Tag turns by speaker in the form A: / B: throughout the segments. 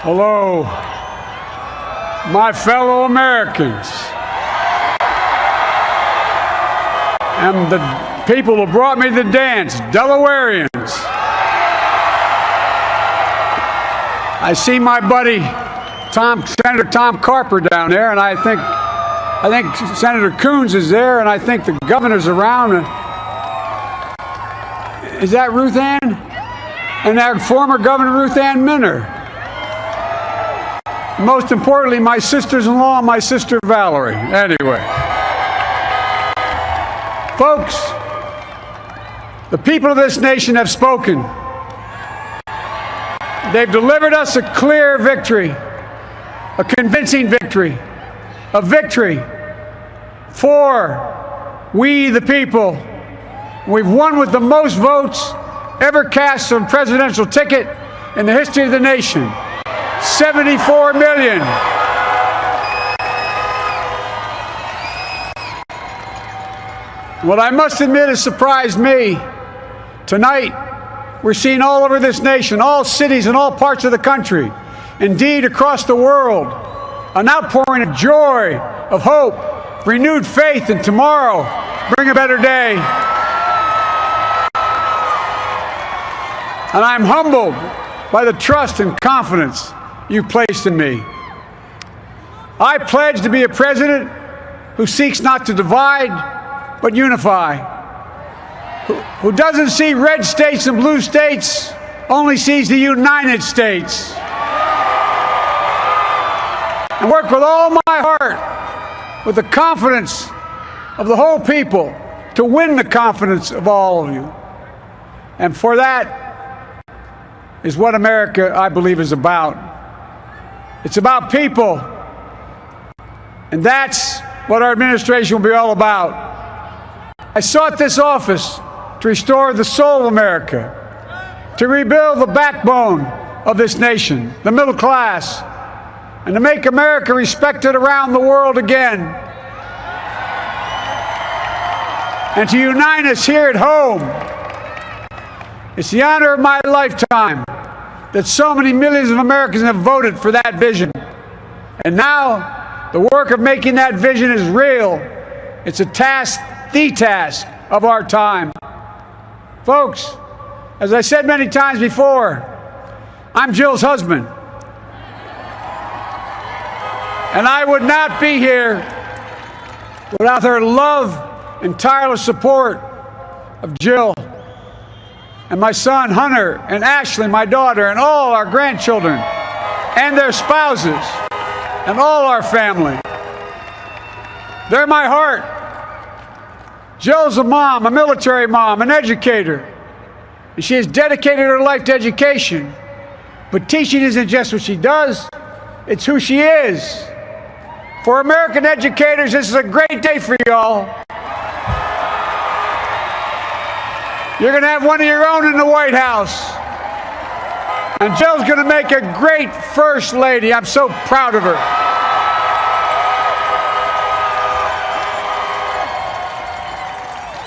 A: Hello, my fellow Americans, and the people who brought me the dance, Delawareans. I see my buddy Senator Tom Carper down there, and I think Senator Coons is there, and I think the governor's around. Is that Ruth Ann? And our former Governor Ruth Ann Minner. Most importantly, my sisters-in-law and my sister Valerie. Anyway. Folks, the people of this nation have spoken. They've delivered us a clear victory, a convincing victory, a victory for we the people. We've won with the most votes ever cast on a presidential ticket in the history of the nation. 74 million. What I must admit has surprised me. Tonight, we're seeing all over this nation, all cities and all parts of the country, indeed across the world, an outpouring of joy, of hope, renewed faith in tomorrow, bring a better day. And I'm humbled by the trust and confidence you've placed in me. I pledge to be a president who seeks not to divide, but unify, who doesn't see red states and blue states, only sees the United States. And work with all my heart, with the confidence of the whole people, to win the confidence of all of you. And for that is what America, I believe, is about. It's about people. And that's what our administration will be all about. I sought this office to restore the soul of America, to rebuild the backbone of this nation, the middle class, and to make America respected around the world again, and to unite us here at home. It's the honor of my lifetime that so many millions of Americans have voted for that vision. And now, the work of making that vision is real. It's a task, the task of our time. Folks, as I said many times before, I'm Jill's husband. And I would not be here without her love and tireless support of Jill and my son Hunter and Ashley, my daughter, and all our grandchildren and their spouses and all our family. They're my heart. Jill's a mom, a military mom, an educator. And she has dedicated her life to education. But teaching isn't just what she does, it's who she is. For American educators, this is a great day for y'all. You're going to have one of your own in the White House. And Jill's going to make a great First Lady. I'm so proud of her.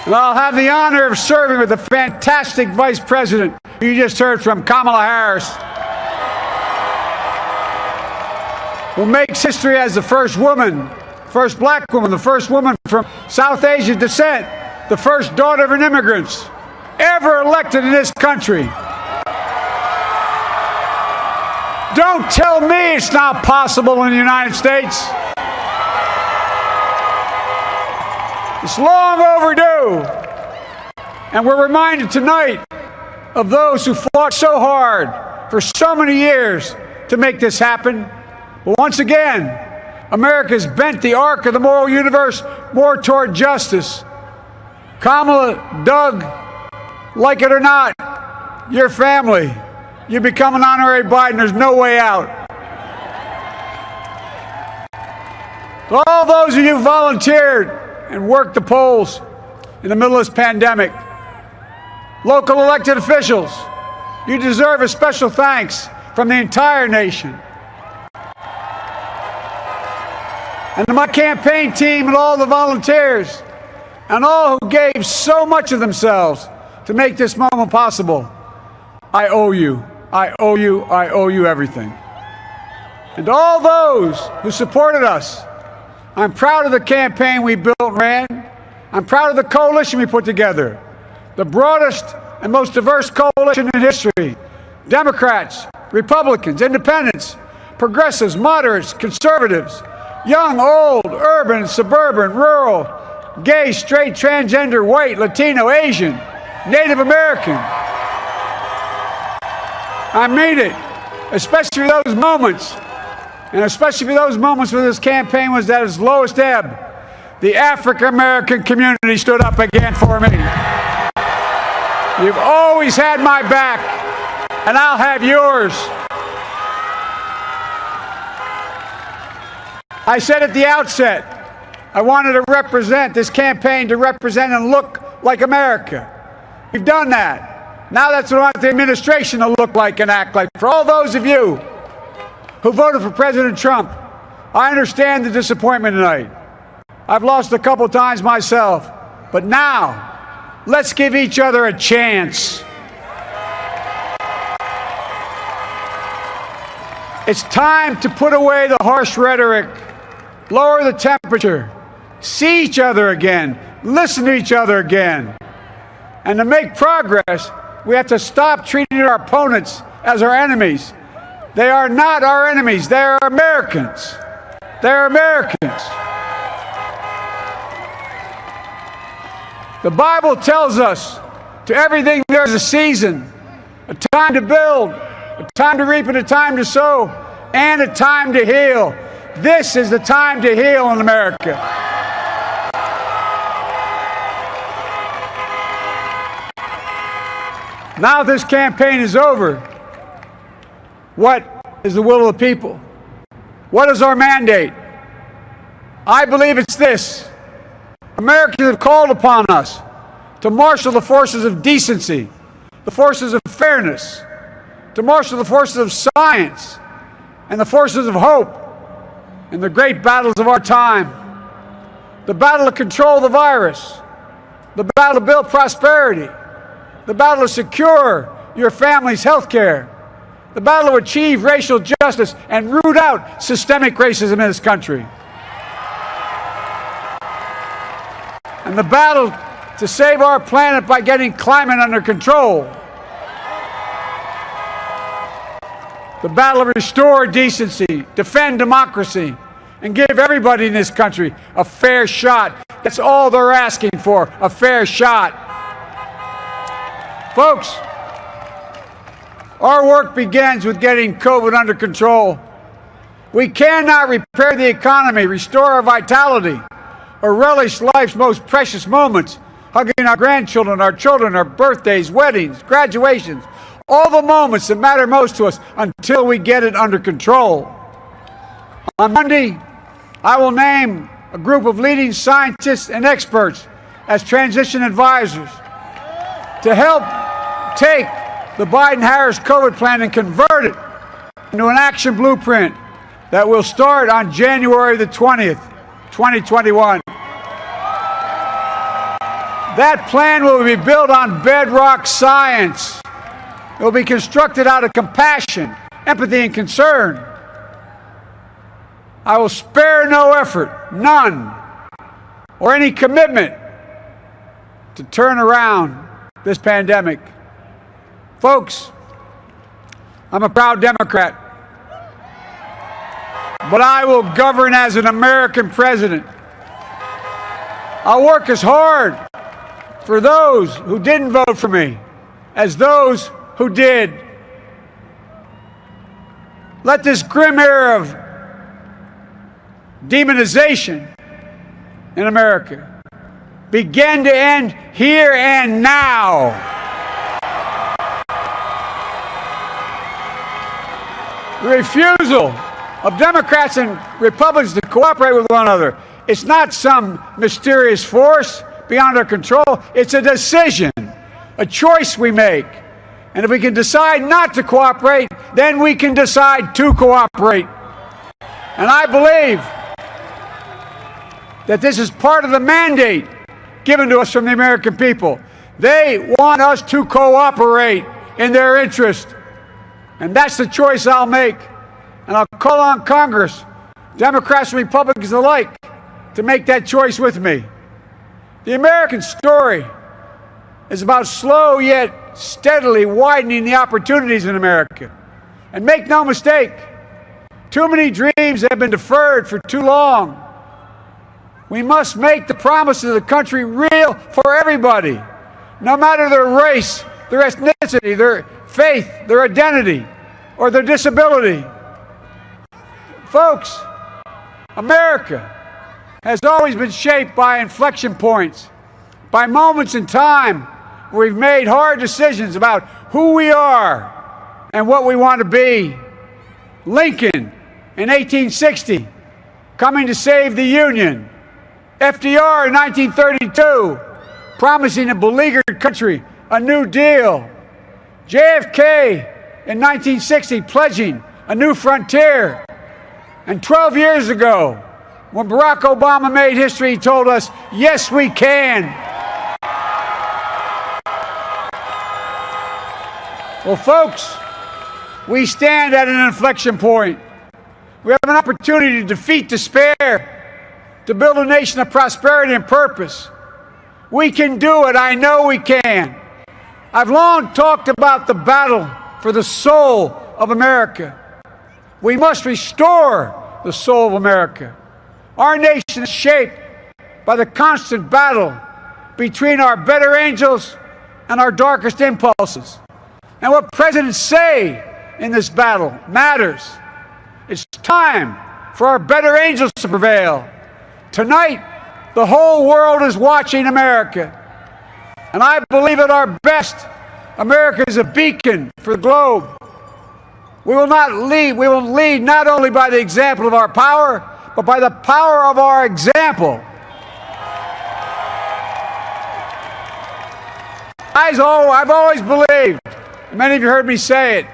A: And I'll have the honor of serving with the fantastic Vice President you just heard from, Kamala Harris, who makes history as the first woman, first black woman, the first woman from South Asian descent, the first daughter of an immigrant ever elected in this country. Don't tell me it's not possible in the United States. It's long overdue. And we're reminded tonight of those who fought so hard for so many years to make this happen. But once again, America's bent the arc of the moral universe more toward justice. Kamala, Doug, like it or not, your family, you become an honorary Biden, there's no way out. To all those of you who volunteered and worked the polls in the middle of this pandemic, local elected officials, you deserve a special thanks from the entire nation. And to my campaign team and all the volunteers and all who gave so much of themselves to make this moment possible, I owe you. I owe you. I owe you everything. And to all those who supported us, I'm proud of the campaign we built and ran. I'm proud of the coalition we put together, the broadest and most diverse coalition in history. Democrats, Republicans, Independents, progressives, moderates, conservatives, young, old, urban, suburban, rural, gay, straight, transgender, white, Latino, Asian, Native American. I mean it, especially those moments, and especially for those moments when this campaign was at its lowest ebb. The African-American community stood up again for me. You've always had my back, and I'll have yours. I said at the outset, I wanted to represent this campaign, to represent and look like America. We've done that. Now that's what I want the administration to look like and act like. For all those of you who voted for President Trump, I understand the disappointment tonight. I've lost a couple times myself, but now let's give each other a chance. It's time to put away the harsh rhetoric, lower the temperature, see each other again, listen to each other again. And to make progress, we have to stop treating our opponents as our enemies. They are not our enemies. They are Americans. They're Americans. The Bible tells us, to everything there's a season, a time to build, a time to reap, and a time to sow, and a time to heal. This is the time to heal in America. Now this campaign is over. What is the will of the people? What is our mandate? I believe it's this. Americans have called upon us to marshal the forces of decency, the forces of fairness, to marshal the forces of science and the forces of hope in the great battles of our time. The battle to control the virus, the battle to build prosperity, the battle to secure your family's health care, the battle to achieve racial justice and root out systemic racism in this country. And the battle to save our planet by getting climate under control. The battle to restore decency, defend democracy, and give everybody in this country a fair shot. That's all they're asking for, a fair shot. Folks, our work begins with getting COVID under control. We cannot repair the economy, restore our vitality, or relish life's most precious moments, hugging our grandchildren, our children, our birthdays, weddings, graduations, all the moments that matter most to us until we get it under control. On Monday, I will name a group of leading scientists and experts as transition advisors to help take the Biden-Harris COVID plan and convert it into an action blueprint that will start on January the 20th, 2021. That plan will be built on bedrock science. It will be constructed out of compassion, empathy, and concern. I will spare no effort, none, or any commitment to turn around this pandemic. Folks, I'm a proud Democrat, but I will govern as an American president. I'll work as hard for those who didn't vote for me as those who did. Let this grim era of demonization in America begin to end here and now. The refusal of Democrats and Republicans to cooperate with one another, it's not some mysterious force beyond our control. It's a decision, a choice we make. And if we can decide not to cooperate, then we can decide to cooperate. And I believe that this is part of the mandate given to us from the American people. They want us to cooperate in their interest. And that's the choice I'll make. And I'll call on Congress, Democrats and Republicans alike, to make that choice with me. The American story is about slow yet steadily widening the opportunities in America. And make no mistake, too many dreams have been deferred for too long. We must make the promises of the country real for everybody, no matter their race, their ethnicity, their faith, their identity, or their disability. Folks, America has always been shaped by inflection points, by moments in time where we've made hard decisions about who we are and what we want to be. Lincoln in 1860, coming to save the Union. FDR in 1932, promising a beleaguered country a new deal. JFK in 1960, pledging a new frontier. And 12 years ago, when Barack Obama made history, he told us, yes, we can. Well, folks, we stand at an inflection point. We have an opportunity to defeat despair, to build a nation of prosperity and purpose. We can do it. I know we can. I've long talked about the battle for the soul of America. We must restore the soul of America. Our nation is shaped by the constant battle between our better angels and our darkest impulses. And what presidents say in this battle matters. It's time for our better angels to prevail. Tonight, the whole world is watching America. And I believe at our best, America is a beacon for the globe. We will lead not only by the example of our power, but by the power of our example. I've always believed, many of you heard me say it,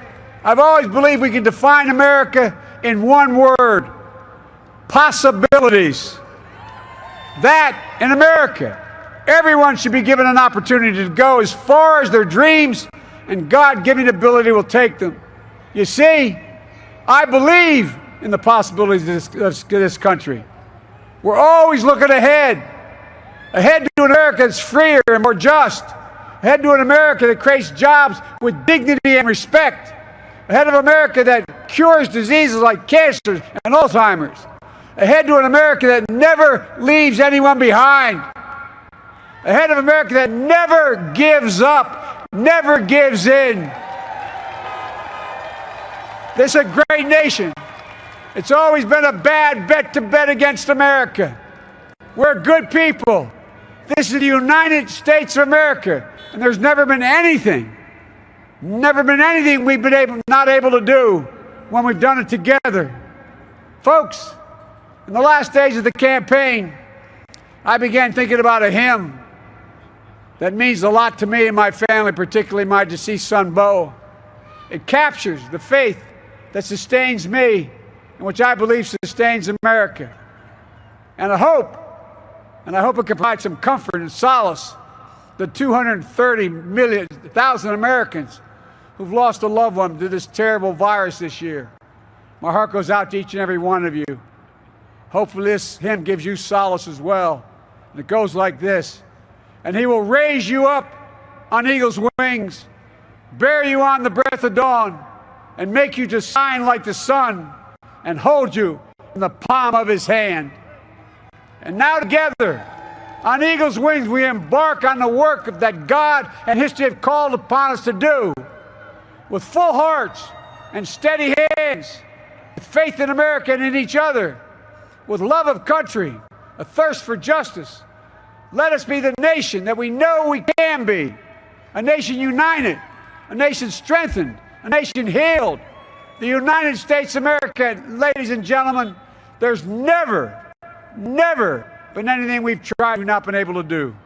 A: I've always believed we can define America in one word: possibilities. That in America, everyone should be given an opportunity to go as far as their dreams and God-given ability will take them. You see, I believe in the possibilities of this country. We're always looking ahead to an America that's freer and more just, ahead to an America that creates jobs with dignity and respect, ahead of America that cures diseases like cancer and Alzheimer's, ahead to an America that never leaves anyone behind, ahead of America that never gives up, never gives in. This is a great nation. It's always been a bad bet to bet against America. We're good people. This is the United States of America, and there's never been anything we've been not able to do when we've done it together. Folks, in the last days of the campaign, I began thinking about a hymn that means a lot to me and my family, particularly my deceased son, Bo. It captures the faith that sustains me and which I believe sustains America. And I hope it can provide some comfort and solace to 230,000 Americans who've lost a loved one to this terrible virus this year. My heart goes out to each and every one of you. Hopefully this hymn gives you solace as well. And it goes like this: and he will raise you up on eagle's wings, bear you on the breath of dawn, and make you to shine like the sun, and hold you in the palm of his hand. And now together, on eagle's wings, we embark on the work that God and history have called upon us to do, with full hearts and steady hands, with faith in America and in each other, with love of country, a thirst for justice. Let us be the nation that we know we can be, a nation united, a nation strengthened, a nation healed. The United States of America, ladies and gentlemen, there's never been anything we've tried we've not been able to do.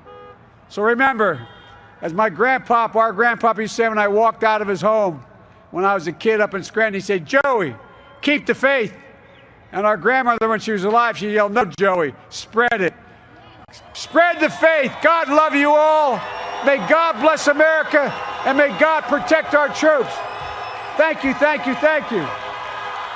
A: So remember, as our grandpapa used to say when I walked out of his home when I was a kid up in Scranton, he said, "Joey, keep the faith." And our grandmother, when she was alive, she yelled, "No, Joey, spread it. Spread the faith." God love you all. May God bless America, and may God protect our troops. Thank you, thank you, thank you.